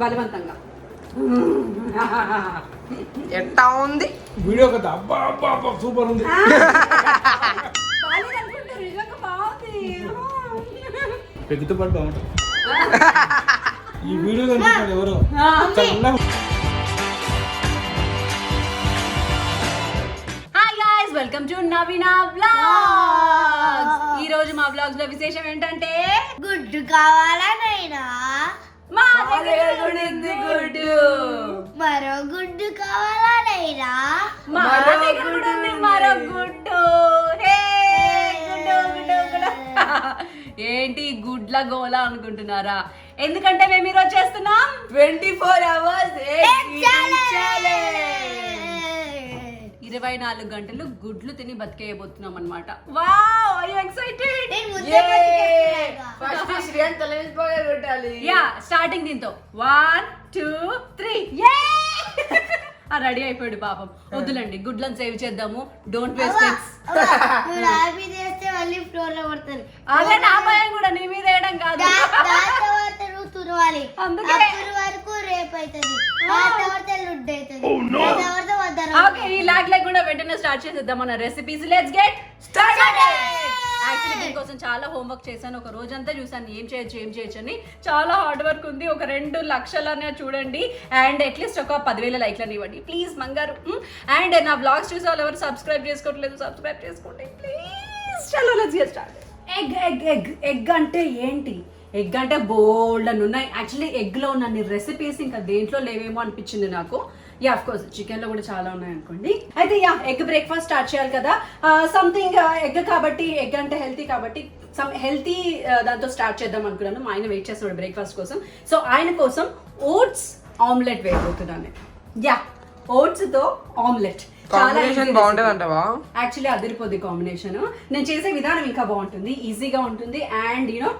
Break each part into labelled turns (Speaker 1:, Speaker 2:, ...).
Speaker 1: బలవంతంగా.
Speaker 2: ఎట్టా ఉంది
Speaker 3: వీడియో కదా? అబ్బా అబ్బా అబ్బా సూపర్ ఉంది. పెగ్గుతో పాటు బాగుంటుంది. ఈ వీడియో కనిపిస్తారు ఎవరో
Speaker 1: వెల్కమ్ టు నవీనా వ్లాగ్స్. ఈ రోజు మా వ్లాగ్స్ లో విశేషం ఏంటంటే
Speaker 4: గుడ్డు కావాలనైనా
Speaker 1: మా దగ్గర గుడ్డు,
Speaker 4: మరో గుడ్డు కావాలనైనా
Speaker 1: మా దగ్గర ఉంది మరో గుడ్డు. హే గుడ్డు గుడ్డు గుడ్డు. ఏంటి గుడ్ల గోల అనుకుంటున్నారా? ఎందుకంటే మేము ఈరోజు చేస్తున్నాం 24 hours 24 గంటలు గుడ్లు తిని బతికేయబోతున్నాం అన్నమాట. Wow, are you excited?
Speaker 2: First Shreyan తలవేసిపోగా కొట్టాలి.
Speaker 1: యా, స్టార్టింగ్ దీంతో 1 2 3 రెడీ అయిపోయాడు పాపం. వద్దులండి, గుడ్లను సేవ్ చేద్దాము. Don't waste it's.
Speaker 4: చేస్తే మళ్ళీ ఫ్లోర్ లో పడతారు.
Speaker 1: అదే నా భయం కూడా, నీ మీద వేయడం కాదు.
Speaker 4: నువ్వు తురవాలి,
Speaker 1: అందుకే
Speaker 4: వరకు రేపు అవుతుంది, లుడ్ అవుతుంది.
Speaker 1: ఓకే, ఈ లాగ్ లేకుండా వెంటనే స్టార్ట్ చేసేద్దాం మన recipes. Let's get started. Actually దీనికోసం చాలా హోంవర్క్ చేశాను. ఒక రోజంతా చూసాను ఏం చేయొచ్చు అని. చాలా హార్డ్ వర్క్ ఉంది. ఒక 2 లక్షలనే చూడండి, అండ్ అట్లీస్ట్ ఒక 10,000 లైక్లని ఇవ్వండి ప్లీజ్ మంగారు. అండ్ నా బ్లాగ్స్ చూసే వాళ్ళు ఎవరు సబ్స్క్రైబ్ చేసుకోవట్లేదు, సబ్స్క్రైబ్ చేసుకోండి ప్లీజ్. చలో లెట్స్ గెట్ స్టార్ట్. ఎగ్ అంటే ఏంటి? ఎగ్ అంటే బోల్డ్ అని ఉన్నాయి. యాక్చువల్లీ ఎగ్లో ఉన్న రెసిపీస్ ఇంకా దేంట్లో లేవేమో అనిపించింది నాకు. యా, ఆఫ్ కోర్స్ చికెన్లో కూడా చాలా ఉన్నాయి అనుకోండి. అయితే యా, ఎగ్ బ్రేక్ఫాస్ట్ స్టార్ట్ చేయాలి కదా. సంథింగ్ ఎగ్ కాబట్టి, ఎగ్ అంటే హెల్తీ కాబట్టి సమ్ హెల్తీ దాంతో స్టార్ట్ చేద్దాం అనుకున్నాను. మా ఆయన వెయిట్ చేస్తున్నాడు బ్రేక్ఫాస్ట్ కోసం. సో ఆయన కోసం ఓట్స్ ఆమ్లెట్ వేయబోతున్నాను. యా, ఓట్స్ తో ఆమ్లెట్ యాక్చువల్లీ అదిరిపోద్ది కాంబినేషన్. నేను చేసే విధానం ఇంకా బాగుంటుంది, ఈజీగా ఉంటుంది, అండ్ యూనో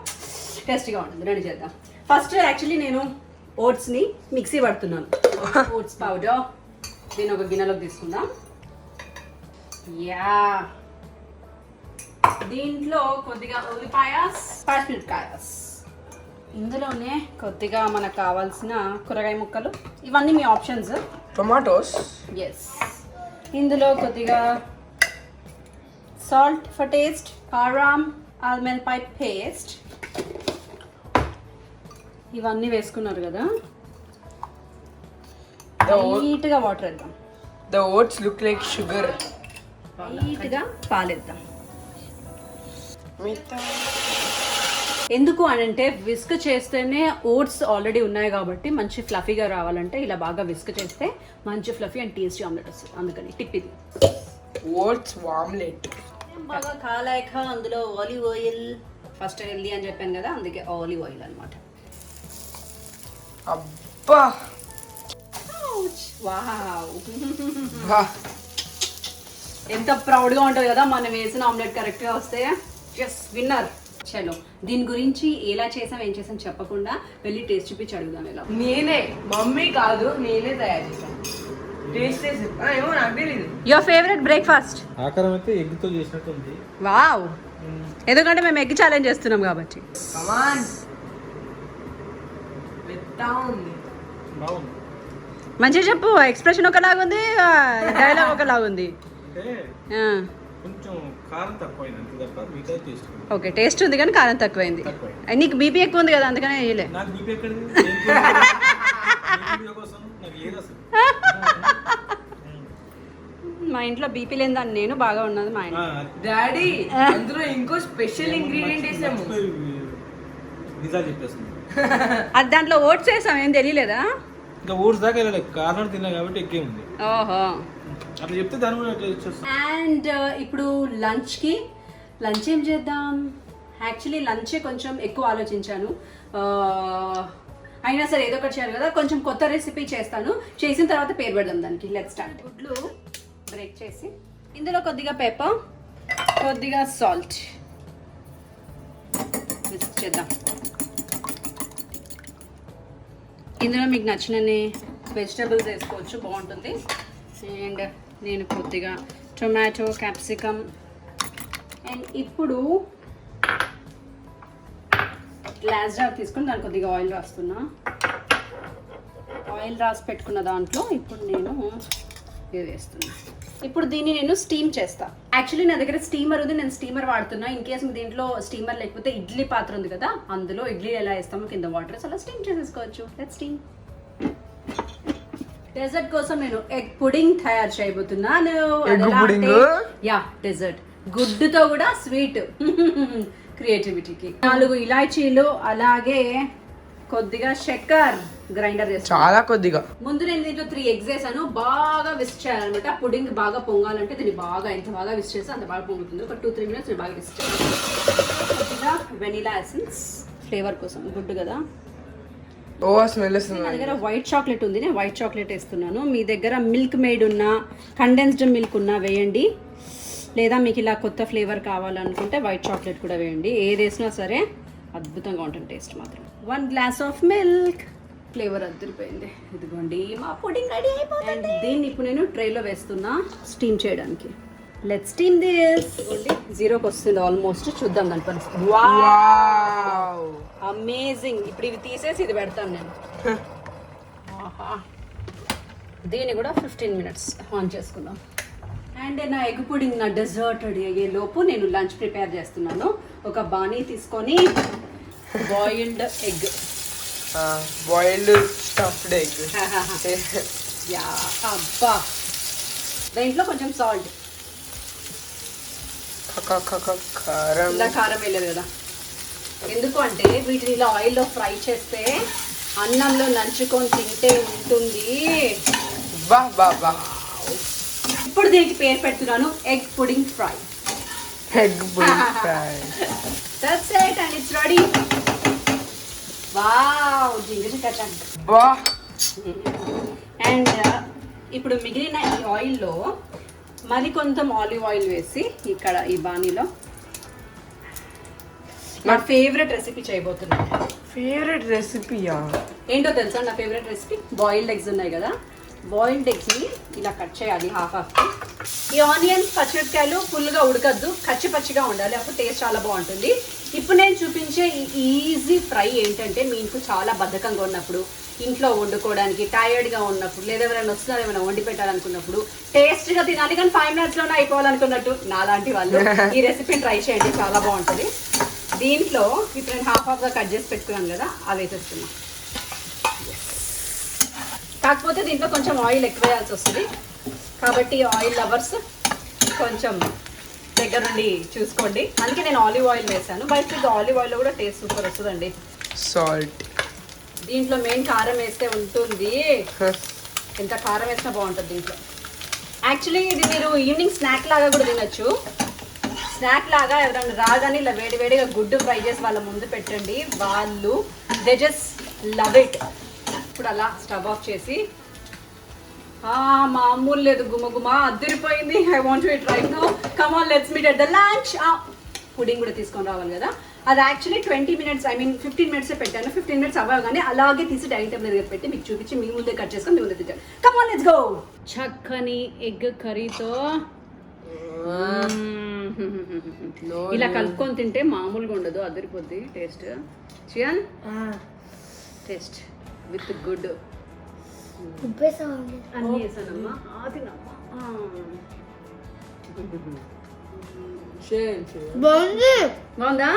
Speaker 1: టేస్టీగా ఉంటుంది. రెడీ చేద్దాం. ఫస్ట్ యాక్చువల్లీ నేను ఓట్స్ ని మిక్సీ పడుతున్నాను. ఓట్స్ పౌడర్ దీన్ని ఒక గిన్నెలోకి తీసుకుందాం. యా, దీంట్లో కొద్దిగా ఉల్లిపాయస్, పచ్చిమిరపకాయస్, ఇందులోనే కొద్దిగా మనకు కావాల్సిన కూరగాయ ముక్కలు, ఇవన్నీ మీ ఆప్షన్స్.
Speaker 2: టొమాటోస్,
Speaker 1: ఎస్, ఇందులో కొద్దిగా సాల్ట్ ఫర్ టేస్ట్, కారం, అల్లం వెల్లుల్లి పేస్ట్, ఇవన్నీ వేసుకున్నారు కదా. నీట్గా వాటర్ వేద్దాం.
Speaker 2: The votes look like sugar.
Speaker 1: నీట్గా పాలేద్దాం. ఎందుకు అనంటే విస్క్ చేస్తేనే ఓట్స్ ఆల్రెడీ ఉన్నాయి కాబట్టి మంచి ఫ్లఫీగా రావాలంటే ఇలా బాగా విస్క్ చేస్తే మంచి ఫ్లఫీ అండ్ టేస్టీ ఆమ్లెట్ వస్తుంది. అందుకని టిప్ ఇది.
Speaker 2: ఓట్స్ ఆమ్లెట్
Speaker 1: బాగా కాలాక అందులో ఆలివ్ ఆయిల్, ఫస్ట్ హెల్దీ అని చెప్పాను కదా, అందుకే ఆలివ్ ఆయిల్ అనమాట.
Speaker 2: అబ్బా,
Speaker 1: వావ్, ఎంత ప్రౌడ్గా ఉంటుంది కదా మనం వేసిన ఆమ్లెట్ కరెక్ట్గా వస్తే. Yes, winner. చలో, దీని గురించి ఎలా చేసాం ఏం చేసాం చెప్పకుండా వెళ్ళి టేస్ట్ చూపించి అడుగుదాం. ఎలా?
Speaker 2: నేనే, మమ్మీ కాదు, నేనే తయారు చేశాను. టేస్ట్ ఏమో నాకు తెలియదు.
Speaker 1: Your favourite breakfast?
Speaker 3: ఆకారం అయితే ఎగ్ తో చేసినట్టు ఉంది.
Speaker 1: వావ్, ఎందుకంటే మేము ఎగ్ ఛాలెంజ్ చేస్తున్నాం కాబట్టి.
Speaker 2: కమాన్, మెత్తా ఉంది.
Speaker 3: బాగుంది.
Speaker 1: మంచిగా చెప్పు. ఎక్స్ప్రెషన్ ఒకలాగుంది, డైలాగ్ ఒకలాగుంది.
Speaker 3: కొంచెం కారం తక్కువైంది అంతే తప్ప మిగతా టేస్ట్.
Speaker 1: ఓకే, టేస్ట్ ఉంది కానీ కారం తక్కువైంది. నీకు బీపీ ఎక్కువ ఉంది కదా, అందుకనే వేయలే.
Speaker 3: నాకు బీపీ ఎక్కడిది? కోసం నాకు ఏది అసలు.
Speaker 1: మా ఇంట్లో బీపీ లేని దాన్ని నేను, బాగా ఉన్నది మా ఆయన.
Speaker 2: డాడీ, అందులో ఇంకో స్పెషల్ ఇంగ్రీడియంట్ వేసాము.
Speaker 3: నిజాలు చెప్పేస్తుంది.
Speaker 1: అది దాంట్లో ఓట్స్ వేసాం, ఏం తెలియలేదా?
Speaker 3: ఇంకా ఓట్స్ దాకా వెళ్ళలేదు, కారణం తిన్నా కాబట్టి ఎక్కే ఉంది.
Speaker 1: ఓహో,
Speaker 3: అట్లా చెప్తే దాని కూడా అట్లా ఇచ్చేస్తాం.
Speaker 1: అండ్ ఇప్పుడు లంచ్ ఏం చేద్దాం? యాక్చువల్లీ లంచే కొంచెం ఎక్కువ ఆలోచించాను. అయినా సరే ఏదో ఒకటి చేయాలి కదా, కొంచెం కొత్త రెసిపీ చేస్తాను. చేసిన తర్వాత పేరు పెడదాం దానికి. Let's start. గుడ్లు బ్రేక్ చేసి ఇందులో కొద్దిగా పెప్పర్, కొద్దిగా సాల్ట్ మిక్స్ చేద్దాం. ఇందులో మీకు నచ్చినన్ని వెజిటబుల్స్ వేసుకోవచ్చు, బాగుంటుంది. అండ్ నేను కొద్దిగా టొమాటో, క్యాప్సికమ్, అండ్ ఇప్పుడు గ్లాస్ జార్ తీసుకుని దానికి కొద్దిగా ఆయిల్ రాస్తున్నా. ఆయిల్ రాసి పెట్టుకున్న దాంట్లో ఇప్పుడు నేను ఇది వేస్తున్నా. ఇప్పుడు దీన్ని నేను స్టీమ్ చేస్తా. యాక్చువల్లీ నా దగ్గర స్టీమర్ ఉంది, నేను స్టీమర్ వాడుతున్నా. ఇన్ కేస్ మీ దీంట్లో స్టీమర్ లేకపోతే ఇడ్లీ పాత్ర ఉంది కదా, అందులో ఇడ్లీ ఎలా వేస్తామో కింద వాటర్ అలా స్టీమ్ చేసేసుకోవచ్చు. Let's steam. డెజర్ట్ కోసం నేను ఎగ్ పుడింగ్ తయారు చేయబోతున్నాను. యా, డెజర్ట్ గుడ్డుతో కూడా స్వీట్. క్రియేటివిటీకి 4 ఇలాచీలు, అలాగే కొద్దిగా చక్కెర గ్రైండర్ చేస్తాను,
Speaker 2: చాలా కొద్దిగా.
Speaker 1: ముందు నేను దీంట్లో 3 eggs వేసాను. బాగా విస్ చేయాలన్నమాట. పుడింగ్ బాగా పొంగాలంటే దీన్ని బాగా ఎంత బాగా విస్ చేస్తే అంత బాగా పొంగుతుంది. ఒక 2-3 minutes నేను బాగా విస్ చేయాలి. కొద్దిగా వెనిలా ఎసెన్స్ ఫ్లేవర్ కోసం, గుడ్డు కదా.
Speaker 2: ఓ స్మెల్ వస్తుంది.
Speaker 1: నా దగ్గర వైట్ చాక్లెట్ ఉంది, నేను వైట్ చాక్లెట్ వేస్తున్నాను. మీ దగ్గర మిల్క్ మేడ్ ఉన్నా, కండెన్స్డ్ మిల్క్ ఉన్నా వేయండి, లేదా మీకు ఇలా కొత్త ఫ్లేవర్ కావాలనుకుంటే వైట్ చాక్లెట్ కూడా వేయండి. ఏది వేసినా సరే అద్భుతంగా ఉంటుంది టేస్ట్ మాత్రం. 1 glass ఆఫ్ మిల్క్. ఫ్లేవర్ అద్దరిపోయింది. ఇదిగోండి మా పుడింగ్ రెడీ అయిపోతుంది. దీన్ని ఇప్పుడు నేను ట్రేలో వేస్తున్నా స్టీమ్ చేయడానికి. Let's steam this. ఇదిగోండి 0కి వస్తుంది ఆల్మోస్ట్. చూద్దాం దాని పరిస్థితి.
Speaker 2: Wow,
Speaker 1: amazing. ఇప్పుడు ఇవి తీసేసి ఇది పెడతాను నేను. ఆహా. దీన్ని కూడా 15 minutes ఆన్ చేసుకుందాం. అండ్ నా ఎగ్ పుడింగ్, నా డెజర్ట్ రెడీ అయ్యే లోపు నేను లంచ్ ప్రిపేర్ చేస్తున్నాను. ఒక బాణీ తీసుకొని boiled egg,
Speaker 2: boiled stuffed egg.
Speaker 1: Yeah, అబ్బా. దీంట్లో కొంచెం సాల్ట్,
Speaker 2: కారం.
Speaker 1: ఇలా కారం వేయలేదు కదా, ఎందుకు అంటే వీటిని ఇలా ఆయిల్లో ఫ్రై చేస్తే అన్నంలో నంచుకొని తింటే ఉంటుంది.
Speaker 2: బా బా బా.
Speaker 1: ఇప్పుడు దీనికి పేరు పెడుతున్నాను egg pudding fry.
Speaker 2: Egg pudding fry.
Speaker 1: That's it and it's ready. Wow, జింగజికచం.
Speaker 2: బా.
Speaker 1: అండ్ ఇప్పుడు మిగిలిన ఈ ఆయిల్లో మరి కొంచెం ఆలివ్ ఆయిల్ వేసి ఇక్కడ ఈ బాణీలో నా ఫేవరెట్ రెసిపీ చేయబోతున్నాను.
Speaker 2: ఫేవరెట్ రెసిపీయా?
Speaker 1: ఏంటో తెలుసా నా ఫేవరెట్ రెసిపీ? బాయిల్డ్ ఎగ్స్ ఉన్నాయి కదా, బాయిల్డ్ ఎగ్స్ని ఇలా కట్ చేయాలి హాఫ్. ఈ ఆనియన్స్, పచ్చిమిరపకాయలు ఫుల్గా ఉడకద్దు, కచ్చి పచ్చిగా ఉండాలి, అప్పుడు టేస్ట్ చాలా బాగుంటుంది. ఇప్పుడు నేను చూపించే ఈ ఈజీ ఫ్రై ఏంటంటే, మీకు చాలా బద్ధకంగా ఉన్నప్పుడు, ఇంట్లో వండుకోవడానికి టైర్డ్గా ఉన్నప్పుడు, లేదా ఎవరైనా వస్తున్నారు ఏమైనా వండి పెట్టాలనుకున్నప్పుడు, టేస్ట్గా తినాలి కానీ 5 minutesలోనే అయిపోవాలనుకున్నట్టు నాలాంటి వాళ్ళు ఈ రెసిపీ ట్రై చేయండి, చాలా బాగుంటుంది. దీంట్లో ఇప్పుడు నేను హాఫ్గా కట్ చేసి పెట్టుకున్నాను కదా, అవి వేసేస్తున్నాను. కాకపోతే దీంట్లో కొంచెం ఆయిల్ ఎక్కువ వేయాల్సి వస్తుంది, కాబట్టి ఆయిల్ లవర్స్ కొంచెం దగ్గర నుండి చూసుకోండి. అందుకే నేను ఆలివ్ ఆయిల్ వేసాను. బయట ఆలివ్ ఆయిల్లో కూడా టేస్ట్ సూపర్ వస్తుందండి.
Speaker 2: సాల్ట్.
Speaker 1: దీంట్లో మెయిన్ కారం వేస్తే ఉంటుంది, ఎంత కారం వేసినా బాగుంటుంది దీంట్లో. యాక్చువల్లీ ఇది మీరు ఈవినింగ్ స్నాక్ లాగా కూడా తినచ్చు. స్నాక్ లాగా ఎవరైనా రాగానే ఇలా వేడివేడిగా గుడ్డు ఫ్రై చేసి వాళ్ళ ముందు పెట్టండి, వాళ్ళు దే జస్ట్ లవ్ ఇట్. ఇప్పుడు అలా స్టవ్ ఆఫ్ చేసి, మామూలు లేదు, గుమగుమ అదిరిపోయింది. I want to it right now. Come on, let's meet at the lunch. Pudding కూడా తీసుకొని రావాలి కదా, అది actually 20 minutes, I mean 15 minutes పెట్టాను. 15 minutes అవ్వగానే అలాగే తీసి డైనింగ్ టేబుల్ దగ్గర పెట్టి మీకు చూపించి మీ ముందే కట్ చేసుకొని మీ ముందే తింటాను. Come on, let's go. చక్కని ఎగ్ కర్రీతో ఇలా కలుపుకొని తింటే మామూలుగా ఉండదు, అదిరిపోద్ది taste. Chiyan taste with good. అన్నీ వేసానమ్మా, తినమ్మా. బాగుందా?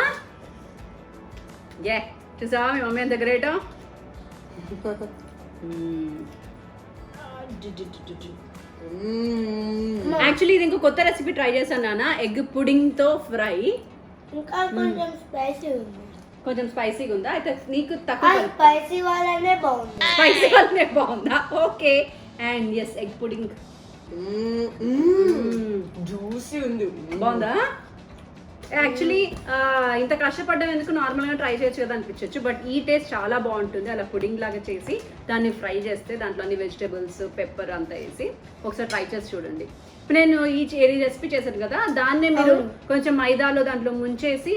Speaker 1: ఏ చూసావా మీ మమ్మీ ఎంత గ్రేటో. యాక్చువల్లీ ఇది ఇంకో కొత్త రెసిపీ ట్రై చేశాను నాన్న, ఎగ్ పుడింగ్ తో ఫ్రై.
Speaker 4: ఇంకా కొంచెం స్పైసీ ఉంది.
Speaker 1: కొంచెం స్పైసీగా ఉందా? అయితే నీకు తక్కువ
Speaker 4: స్పైసీ వాళ్ళనే బాగుంది.
Speaker 1: స్పైసీ వాళ్ళనే బాగుందా? Okay. And yes, egg pudding
Speaker 2: juicy ఉంది.
Speaker 1: బాగుందా? యాక్చువల్లీ ఇంత కష్టపడ్డం ఎందుకు, నార్మల్గా ట్రై చేయొచ్చు కదా అనిపించవచ్చు, బట్ ఈ టేస్ట్ చాలా బాగుంటుంది. అలా పుడింగ్ లాగా చేసి దాన్ని ఫ్రై చేస్తే దాంట్లో అన్ని వెజిటేబుల్స్, పెప్పర్ అంతా వేసి ఒకసారి ట్రై చేసి చూడండి. ఇప్పుడు నేను ఈ రెసిపీ చేశాను కదా, దాన్నే మీరు కొంచెం మైదాలో దాంట్లో ముంచేసి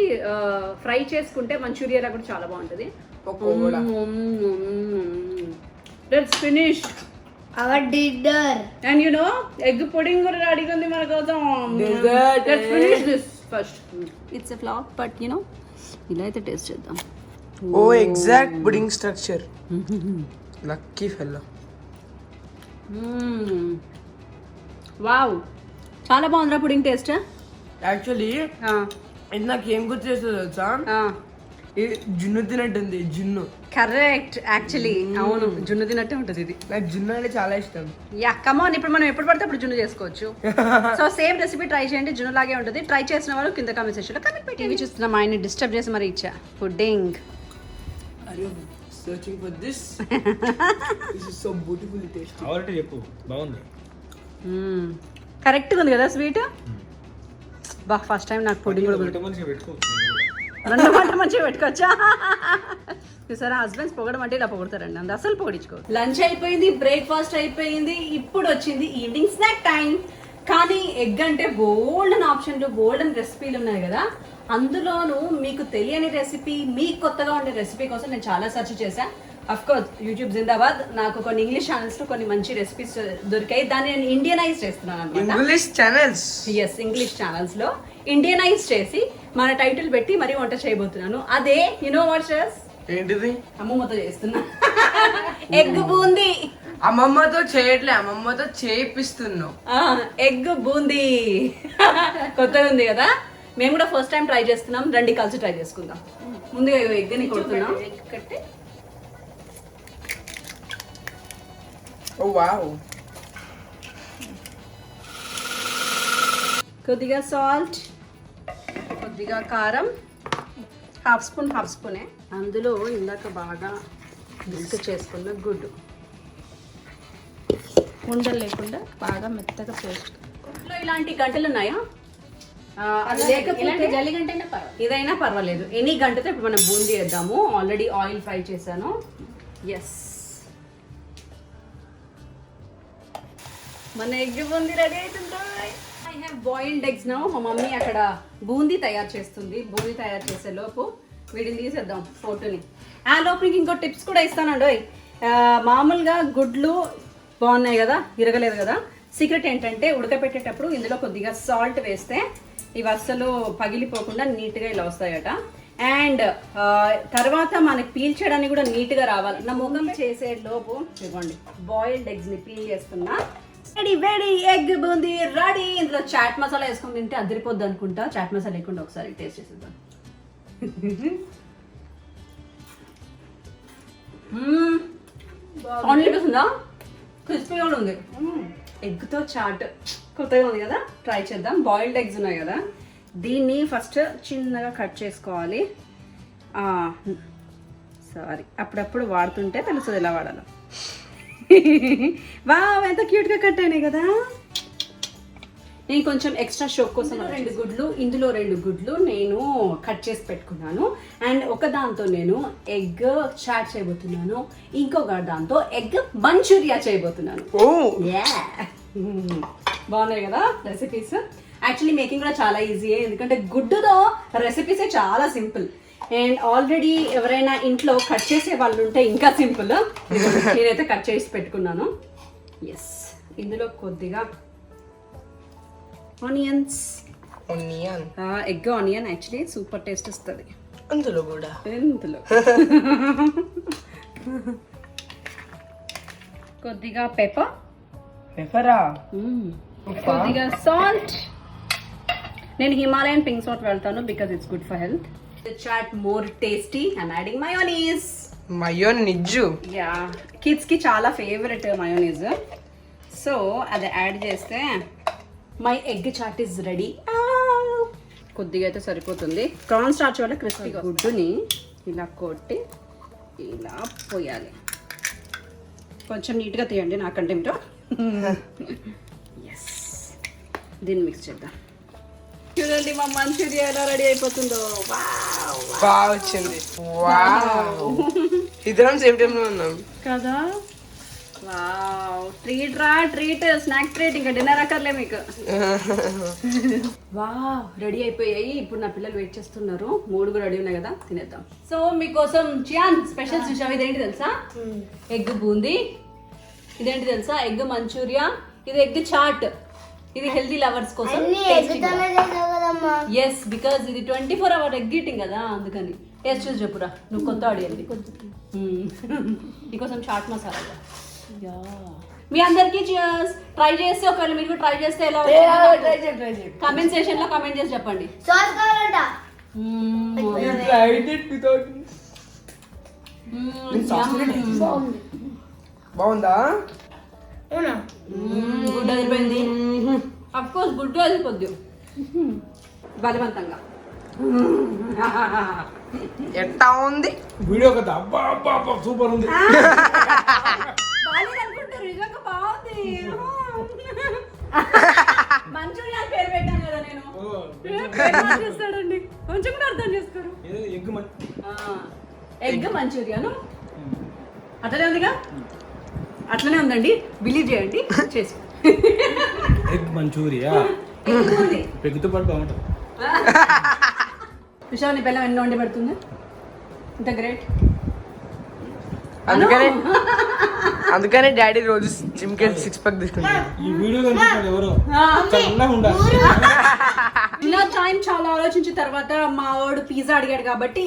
Speaker 1: ఫ్రై చేసుకుంటే మంచూరియా కూడా చాలా బాగుంటుంది. Let's finish
Speaker 4: our dinner.
Speaker 1: And you know egg pudding కూడా రెడీగా ఉంది మన కోసం. Let's finish this first. It's a flop, but you know ఇలా అయితే టేస్ట్ చేద్దాం.
Speaker 2: Oh exact pudding structure. Lucky fellow.
Speaker 1: Wow, చాలా బాగుందిరా పుడింగ్ టేస్ట్.
Speaker 2: యాక్చువల్లీ ఇది నాకు ఏం గుర్తు చేస్తుంది తెలుసా, ఇది జున్ను తినట్టుంది. జున్ను
Speaker 1: కరెక్ట్, యాక్చువల్లీ అవును, జున్ను తిన్నట్టే ఉంటుంది ఇది.
Speaker 2: నాకు జున్ను అంటే చాలా ఇష్టం.
Speaker 1: యా కమాన్, ఇప్పుడు మనం ఎప్పుడు పడితే అప్పుడు జున్ను చేసుకోవచ్చు. సో సేమ్ రెసిపీ ట్రై చేయండి, జున్ను లాగే ఉంటుంది. ట్రై చేసిన వాళ్ళు కింద కామెంట్ సెక్షన్లో కామెంట్ పెట్టి. ఇవి చూస్తున్నా మా ఆయన్ని డిస్టర్బ్ చేసి మరి ఇచ్చా pudding.
Speaker 2: Searching for this. This is so beautifully tasty.
Speaker 3: కావాలంటే చెప్పు, బాగుంది.
Speaker 1: కరెక్ట్గా ఉంది కదా స్వీట్. బా ఫస్ట్ టైం నాకు పుడ్డింగ్ కూడా
Speaker 3: ఒకటే మంచిగా పెట్టుకో.
Speaker 1: రెండు గంటల మంచిగా పెట్టుకోవచ్చా? చూసారా, హస్బెండ్స్ పొగడం అంటే ఇలా పొగుడతారండి, అందు అసలు పొగిడించుకో. లంచ్ అయిపోయింది, బ్రేక్ఫాస్ట్ అయిపోయింది, ఇప్పుడు వచ్చింది ఈవినింగ్ స్నాక్ టైం. కానీ ఎగ్ అంటే బోల్డెన్ ఆప్షన్లు, బోల్డెన్ రెసిపీలు ఉన్నాయి కదా. అందులోనూ మీకు తెలియని రెసిపీ, మీకు కొత్తగా ఉండే రెసిపీ కోసం నేను చాలా సెర్చ్ చేశాను. అఫ్ కోర్స్ యూట్యూబ్ జిందాబాద్, నాకు కొన్ని ఇంగ్లీష్ ఛానల్స్లో కొన్ని మంచి రెసిపీస్ దొరికాయి. దాన్ని నేను ఇండియనైజ్ చేస్తున్నాను అనమాట.
Speaker 2: ఇంగ్లీష్ ఛానల్స్,
Speaker 1: ఎస్, ఇంగ్లీష్ ఛానల్స్లో ఇండియనైజ్ చేసి మన టైటిల్ పెట్టి మరీ వంట చేయబోతున్నాను. అదే యునో వాట్
Speaker 2: ఏంటిది?
Speaker 1: అమ్మమ్మతో చేస్తున్నా. ఎగ్ బూందీ.
Speaker 2: అమ్మమ్మతో చేయట్లే, అమ్మమ్మతో చేయిస్తున్నావు.
Speaker 1: ఎగ్ బూందీ కొత్తగా ఉంది కదా, మేము కూడా ఫస్ట్ టైం ట్రై చేస్తున్నాం. రండి కలిసి ట్రై చేసుకుందాం. ముందుగా ఎగ్ని కొడుతున్నాం.
Speaker 2: ఓ వావ్.
Speaker 1: కొద్దిగా సాల్ట్, కొద్దిగా కారం, హాఫ్ స్పూనే. అందులో ఇందాక బాగా మిక్స్ చేసుకున్న గుడ్డు, ఉండలు లేకుండా బాగా మెత్తగా పేస్ట్. ఇలాంటి గంటలు ఉన్నాయా? లేకపోతే జల్లి గంట ఇదైనా పర్వాలేదు, ఎనీ గంటతో. ఇప్పుడు మనం బూందీ వేద్దాము. ఆల్రెడీ ఆయిల్ ఫ్రై చేశాను. ఎస్, మన ఎగ్ బూందీ రెడీ అవుతుంది. I have boiled eggs now. మా మమ్మీ అక్కడ బూందీ తయారు చేస్తుంది. బూందీ తయారు చేసే లోపు వీటిని తీసేద్దాం ఫోటోని. ఆ లోపు ఇంకో టిప్స్ కూడా ఇస్తానండి. మామూలుగా గుడ్లు బాగున్నాయి కదా, ఇరగలేదు కదా. సీక్రెట్ ఏంటంటే ఉడకపెట్టేటప్పుడు ఇందులో కొద్దిగా సాల్ట్ వేస్తే ఇవి అస్సలు పగిలిపోకుండా నీట్గా ఇలా వస్తాయట. అండ్ తర్వాత మనకి పీల్చడానికి కూడా నీట్గా రావాలి. నా ముఖం చేసే లోపు ఇవ్వండి, బాయిల్డ్ ఎగ్స్ని పీల్ చేస్తున్నా. వేడి ఎగ్ బూందీ రెడీ. ఇందులో చాట్ మసాలా వేసుకొని తింటే అదిరిపోద్ది అనుకుంటా. చాట్ మసాలా లేకుండా ఒకసారి టేస్ట్ చేసేద్దాం. అనిపిస్తుందా? క్రిస్పీగా కూడా ఉంది. ఎగ్తో చాట్ కొత్తగా ఉంది కదా, ట్రై చేద్దాం. బాయిల్డ్ ఎగ్స్ ఉన్నాయి కదా, దీన్ని ఫస్ట్ చిన్నగా కట్ చేసుకోవాలి. సారీ, అప్పుడప్పుడు వాడుతుంటే తెలుస్తుంది ఎలా వాడాలో. వా, ఎంత క్యూట్గా కట్ అయినాయి కదా. నేను కొంచెం ఎక్స్ట్రా షోక్ కోసం 2 గుడ్లు, ఇందులో 2 గుడ్లు నేను కట్ చేసి పెట్టుకున్నాను. అండ్ ఒక దాంతో నేను ఎగ్ చాట్ చేయబోతున్నాను, ఇంకొక దాంతో ఎగ్ మంచూరియా చేయబోతున్నాను. బాగున్నాయి కదా రెసిపీస్. యాక్చువల్లీ మేకింగ్ కూడా చాలా ఈజీయే, ఎందుకంటే గుడ్డుతో రెసిపీసే చాలా సింపుల్. అండ్ ఆల్రెడీ ఎవరైనా ఇంట్లో కట్ చేసే వాళ్ళు ఉంటే ఇంకా సింపుల్. నేనైతే కట్ చేసి పెట్టుకున్నాను. ఎస్, ఇందులో కొద్దిగా onions. Egg onion actually super taste వస్తుంది
Speaker 2: అందులో కూడా.
Speaker 1: కొద్దిగా పెప్పరా, కొద్దిగా సాల్ట్. నేను హిమాలయన్ పింక్ సాల్ట్ వెళ్తాను because it's good for health. The chat more tasty. I'm adding mayonnaise.
Speaker 2: Mayonnaise.
Speaker 1: Yeah, kids కి చాలా ఫేవరెట్ మయోనీస్. సో అది యాడ్ చేస్తే my egg chaat is ready. కొద్దిగా అయితే సరిపోతుంది. కార్న్ స్టార్చ్ వల్ల క్రిస్పీగా. గుడ్డుని ఇలా కొట్టి ఇలా పోయాలి. కొంచెం నీట్గా తీయండి నాకంటే ఏమిటో. ఎస్, దీన్ని మిక్స్ చేద్దాం. చూడండి మా మంచూరియా ఎలా రెడీ అయిపోతుందో.
Speaker 2: బాగా వచ్చింది. ఇద్దరం సేమ్ టైం లో ఉన్నాం
Speaker 1: కదా. వావ్, ట్రీట్ రా ట్రీట్, స్నాక్ ట్రీట్, ఇంకా డిన్నర్ అక్కర్లే మీకు. వావ్, రెడీ అయిపోయాయి. ఇప్పుడు నా పిల్లలు వెయిట్ చేస్తున్నారు. 3 కూడా రెడీ ఉన్నాయి కదా, తినేద్దాం. సో మీకోసం చియాన్ స్పెషల్ చూసావు. ఇదేంటి తెలుసా? ఎగ్ బూందీ. ఇదేంటి తెలుసా? Egg Manchuria. ఇది ఎగ్ చాట్. ఇది హెల్తీ లవర్స్ కోసం. ఎస్, బికాజ్ ఇది 24 hour ఎగ్ ఈటింగ్ కదా, అందుకని. టేస్ట్ చూసి చెప్పురా, నువ్వు కొత్త ఆడియండి. నీకోసం చాట్ మసాలా. మీ అందరికీ ట్రై చేస్తే ఒకవేళ మీరు ట్రై చేస్తే ఎలా
Speaker 2: ట్రై చేయి
Speaker 1: కమెంట్ సెక్షన్ లో కమెంట్ చేసి చెప్పండి.
Speaker 4: సాస్ కావాలంట.
Speaker 2: బాగుందా?
Speaker 4: అవునా?
Speaker 1: గుడ్డు అదిరిపోయింది. అఫ్ కోర్స్ గుడ్డు అదిరిపోద్ది బలవంతంగా.
Speaker 2: ఎట్టా ఉంది
Speaker 3: వీడియో కదా, అబ్బా అబ్బా అబ్బా సూపర్ ఉంది.
Speaker 1: బాగాలేదు అనుకుంటారు, నిజంగా బాగుంది. మంచూరియా పేరు పెట్టాను కదా నేను. చేస్తాడండి, కొంచెం కూడా అర్థం చేసుకోరు. ఎగ్ మంచూరియాను అట్లనే ఉందిగా, అట్లనే ఉందండి. బిలీవ్ చేయండి, చేసి
Speaker 3: ఎగ్ మంచూరియా పెగ్గుతో పాటు బాగుంటుంది.
Speaker 1: విషయం నీ పిల్లలు ఎన్నో వండి పెడుతుంది, ఇంత గ్రేట్.
Speaker 2: అందుకనే డాడీ రోజు జిమ్ కి 6 ప్యాక్ తీసుకుంటాడు.
Speaker 3: ఈ వీడియో కనిపిస్తున్నాడు ఎవరో చల్లగా ఉండాలి.
Speaker 1: ఇలా టైం చాలా ఆలోచించిన తర్వాత మా వాడు పిజ్జా అడిగాడు కాబట్టి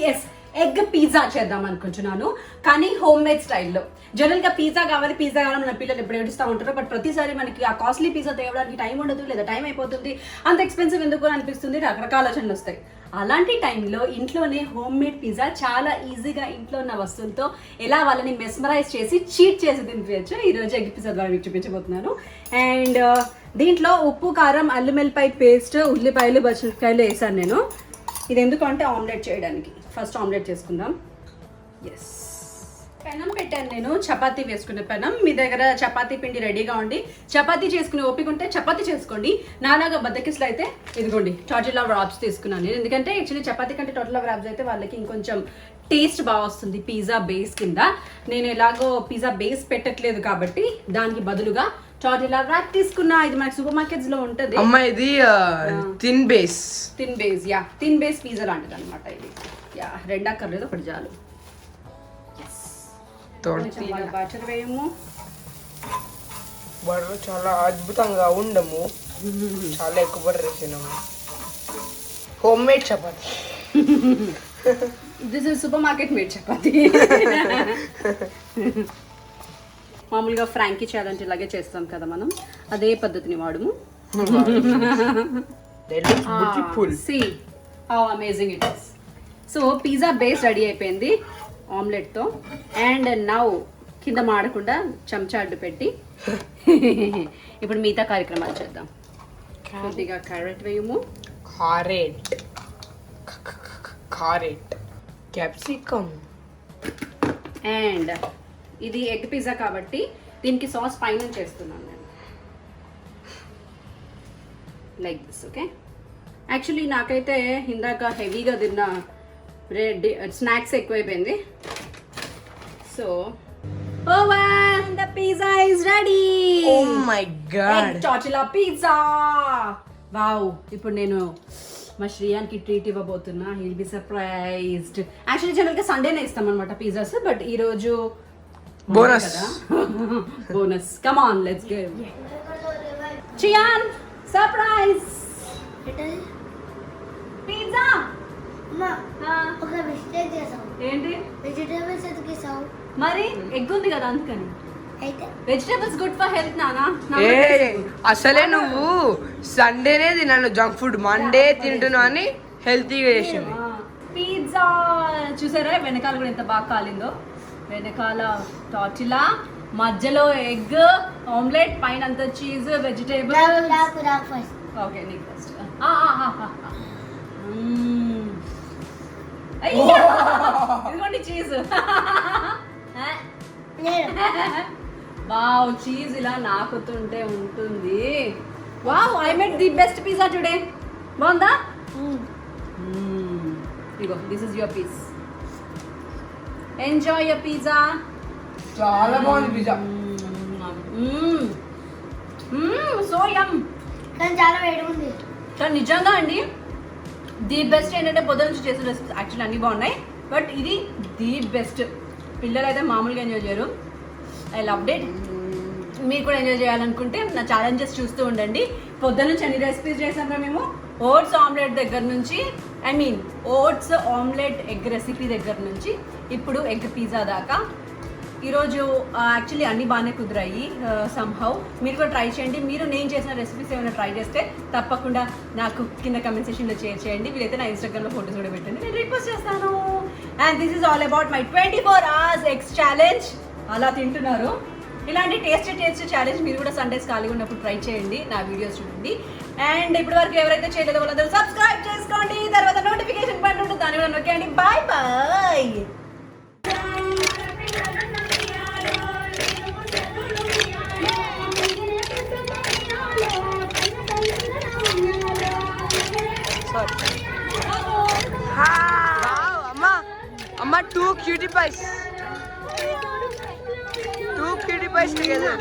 Speaker 1: ఎగ్ పిజ్జా చేద్దాం అనుకుంటున్నాను, కానీ హోమ్ మేడ్ స్టైల్లో. జనరల్ గా పిజ్జా కావాలి మన పిల్లలు ఎప్పుడు ఏడుస్తూ ఉంటారు. బట్ ప్రతిసారి మనకి ఆ కాస్ట్లీ పిజ్జా తేవడానికి టైం ఉండదు, లేదా టైం అయిపోతుంది, అంత ఎక్స్పెన్సివ్ ఎందుకు అనిపిస్తుంది, రకరకాల ఆలోచనలు వస్తాయి. అలాంటి టైంలో ఇంట్లోనే హోమ్ మేడ్ పిజ్జా చాలా ఈజీగా ఇంట్లో ఉన్న వస్తువులతో ఎలా వాళ్ళని మెస్మరైజ్ చేసి చీట్ చేసి తినిపించచ్చు. ఈరోజు ఎగ్ పిజ్జా ద్వారా మీకు చూపించబోతున్నాను. అండ్ దీంట్లో ఉప్పు, కారం, అల్లం వెల్లిపాయ పేస్ట్, ఉల్లిపాయలు, పచ్చిమిరపకాయలు వేసాను నేను. ఇది ఎందుకంటే ఆమ్లెట్ చేయడానికి. ఫస్ట్ ఆమ్లెట్ చేసుకుందాం. ఎస్, పెనం పెట్టాను నేను, చపాతీ వేసుకునే పెనం. మీ దగ్గర చపాతీ పిండి రెడీగా ఉండి చపాతీ చేసుకునే ఓపిక ఉంటే చపాతీ చేసుకోండి. నాలాగా బద్దకిస్లు అయితే ఇదిగోండి టోర్టిల్లా వ్రాప్స్ తీసుకున్నాను నేను. ఎందుకంటే యాక్చువల్లీ చపాతీ కంటే టోర్టిల్లా వ్రాప్స్ అయితే వాళ్ళకి ఇంకొంచెం టేస్ట్ బాగా వస్తుంది పిజ్జా బేస్ కింద. నేను ఎలాగో పిజ్జా బేస్ పెట్టట్లేదు కాబట్టి దానికి బదులుగా టోర్టిల్లా వ్రాప్ తీసుకున్నా. ఇది మనకి సూపర్ మార్కెట్స్ లో ఉంటుంది.
Speaker 2: అమ్మా ఇది thin base
Speaker 1: yeah, thin base pizza లాంటిది అనమాట ఇది. యా, రెండా కర్లేదు, ఒకటి చాలు. బటర్ వేయము.
Speaker 2: బటర్ చాలా అద్భుతంగా ఉండము, చాలా ఎక్కువ బటర్ వేసినాము. Home made chapati.
Speaker 1: This is super market made chapati. మామూలుగా ఫ్రాంకీ చేయాలంటే ఇలాగే చేస్తాం కదా మనం, అదే పద్ధతిని వాడము. See how amazing it is. So pizza base ready అయిపోయింది ఆమ్లెట్తో. అండ్ నౌ కింద మాడకుండా చెంచా అడ్డు పెట్టి ఇప్పుడు మిగతా కార్యక్రమాలు చేద్దాం. కొద్దిగా క్యారెట్ వేయము,
Speaker 2: క్యారెట్, క్యాప్సికమ్.
Speaker 1: అండ్ ఇది ఎగ్ పిజ్జా కాబట్టి దీనికి సాస్ పైన చేస్తున్నాను నేను, లైక్ దిస్. ఓకే, యాక్చువల్లీ నాకైతే ఇందాక హెవీగా తిన్న స్నాక్స్ ఎక్కువైపోయింది. So the pizza is ready.
Speaker 2: Oh my god,
Speaker 1: egg tortilla pizza. Wow, ఇప్పుడు నేను మా శ్రీయానికి ట్రీట్ ఇవ్వబోతున్నా. He'll be surprised. యాక్చువల్లీ జనరల్గా సండేనే ఇస్తాం అనమాట పిజ్జాస్, బట్ ఈరోజు
Speaker 2: బోనస్
Speaker 1: కదా, bonus. Come on, let's give Chiyan surprise pizza.
Speaker 4: అమ్మా, ఒక మిస్టేక్ చేసావు.
Speaker 1: ఏంటి?
Speaker 4: వెజిటేబుల్స్ ఎతికేసావు.
Speaker 1: మరి ఎగ్ ఉంది కదా అందుకని.
Speaker 4: అయితే
Speaker 1: వెజిటేబుల్స్ గుడ్ ఫర్ హెల్త్ నానా.
Speaker 2: అసలే నువ్వు సండేనే తిన్నాను జంక్ ఫుడ్, మండే తింటున్నావు అని హెల్తీగా చేసింది.
Speaker 1: పిజ్జా చూసారా వెనకాల కూడా ఎంత బాగా కాలిందో. వెనకాల టార్టిలా, మధ్యలో ఎగ్ ఆమ్లెట్, పైన అంతా చీజ్, వెజిటేబుల్స్.
Speaker 4: నాకు ఫస్ట్.
Speaker 1: ఓకే, నీకు ఫస్ట్. ఇదిగోండి చీజ్. వావ్, చీజ్ ఇలా నాకుతుంటే ఉంటుంది. Wow, I made the best pizza today. బాగుందా? ఇగో, this is your piece. Enjoy your pizza.
Speaker 2: చాలా బాగుంది పిజ్జా.
Speaker 1: So um.
Speaker 4: కానీ చాలా వేడి ఉంది.
Speaker 1: కానీ నిజంగా అండి ది బెస్ట్ ఏంటంటే పొద్దు నుంచి చేసిన రెసిపీస్ యాక్చువల్లీ అన్నీ బాగున్నాయి, బట్ ఇది ది బెస్ట్. పిల్లలు అయితే మామూలుగా ఎంజాయ్ చేయరు. I love it. మీరు కూడా ఎంజాయ్ చేయాలనుకుంటే నా ఛాలెంజెస్ చూస్తూ ఉండండి. పొద్దున్న నుంచి అన్ని రెసిపీస్ చేసాం మేము. ఓట్స్ ఆమ్లెట్ దగ్గర నుంచి, ఓట్స్ ఆమ్లెట్ ఎగ్ రెసిపీ దగ్గర నుంచి ఇప్పుడు ఎగ్ పిజ్జా దాకా ఈరోజు యాక్చువల్లీ అన్ని బాగానే కుదిరాయి సమ్హౌ. మీరు కూడా ట్రై చేయండి. మీరు నేను చేసిన రెసిపీస్ ఏమైనా ట్రై చేస్తే తప్పకుండా నాకు కింద కమెంట్ సెక్షన్లో షేర్ చేయండి. వీలైతే నా ఇన్స్టాగ్రామ్లో ఫోటోస్ కూడా పెట్టండి, నేను రిక్వెస్ట్ చేస్తాను. And this is all about my 24 hours eggs challenge. అలా తింటున్నారు. ఇలాంటి టేస్టీ ఛాలెంజ్ మీరు కూడా సండేస్ ఖాళీగా ఉన్నప్పుడు ట్రై చేయండి, నా వీడియోస్ చూడండి. అండ్ ఇప్పటి వరకు ఎవరైతే చేయలేదో వాళ్ళందరూ సబ్స్క్రైబ్ చేసుకోండి. తర్వాత నోటిఫికేషన్ బటన్ ఉంటుంది, దాన్ని కూడా నొక్కండి. Bye bye.
Speaker 2: Amma, two cutie pies together.